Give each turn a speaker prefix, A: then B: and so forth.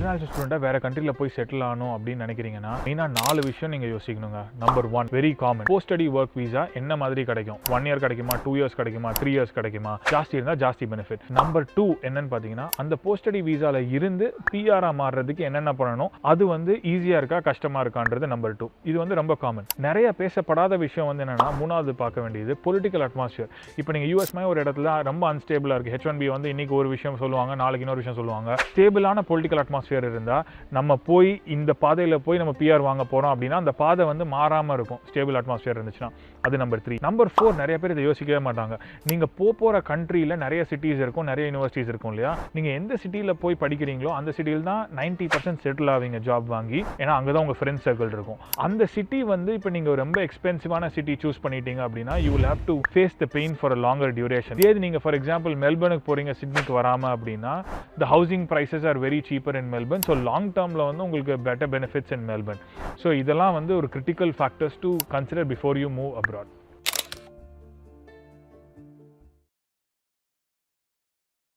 A: International ஸ்டூடெண்ட்டாக வேறு கண்ட்ரியில் போய் செட்டில் ஆகணும் அப்படின்னு நினைக்கிறீங்கன்னா மெயினாக 4 விஷயம் நீங்கள் யோசிக்கணுங்க. Number 1 very common, post study work visa என்ன மாதிரி கிடைக்கும்? 1 இயர் கிடைக்குமா, 2 இயர்ஸ் கிடைக்குமா, 3 இயர்ஸ் கிடைக்குமா? ஜாஸ்தி இருந்தால் ஜாஸ்தி பெனிஃபிட். நம்பர் 2 என்னன்னு பார்த்தீங்கன்னா, அந்த போஸ்ட் ஸ்டடி வீசால இருந்து பிஆராக மாறுறதுக்கு என்னென்ன பண்ணணும், அது வந்து ஈஸியாக இருக்கா கஷ்டமாக இருக்கான்றது நம்பர் 2. இது வந்து ரொம்ப காமன். நிறைய பேசப்படாத விஷயம் வந்து என்னன்னா, மூணாவது பார்க்க வேண்டியது பொலிட்டிக்கல் அட்மாஸ்பியர். இப்போ நீங்கள் யூஎஸ் மாதிரி ஒரு இடத்துல ரொம்ப அன்ஸ்டேபிளாக இருக்குது. H1B வந்து இன்னைக்கு ஒரு விஷயம் சொல்லுவாங்க, நாளைக்கு இன்னொரு விஷயம் சொல்லுவாங்க. ஸ்டேபிளான பொலிட்டிக்கல் அட்மாஸ்பியர் இருந்தால் நம்ம போய் இந்த பாதையில் போய் நம்ம பிஆர் வாங்க போகிறோம் அப்படின்னா அந்த பாதை வந்து மாறாமல் இருக்கும். ஸ்டேபிள் அட்மாஸ்பியர் இருந்துச்சுன்னா அது நம்பர் 3. நம்பர் 4 நிறைய பேர் இதை யோசிக்கவே மாட்டாங்க. நீங்கள் போகிற கண்ட்ரியில் நிறைய சிட்டிஸ் இருக்கும், நிறைய யூனிவர்சிட்டிஸ் இருக்கும் இல்லையா? நீங்கள் எந்த சிட்டியில் போய் படிக்கிறீங்களோ அந்த சிட்டியில் தான் 90% செட்டில் ஆவீங்க ஜாப் வாங்கி. ஏன்னா அங்கே தான் உங்கள் ஃப்ரெண்ட்ஸ் சர்க்கிள் இருக்கும். அந்த சிட்டி வந்து இப்போ நீங்கள் ரொம்ப எக்ஸ்பென்சிவான சிட்டி சூஸ் பண்ணிட்டீங்க அப்படின்னா you will have to face the pain for a longer duration. இதே நீங்கள் ஃபார் எக்ஸாம்பிள் மெல்பர்னுக்கு போகிறீங்க, சிட்னிக்கு வராமல் அப்படின்னா the housing prices are very cheaper in Melbourne. So long termல வந்து உங்களுக்கு better benefits in Melbourne. So இதெல்லாம் வந்து ஒரு critical factors to consider before you move abroad.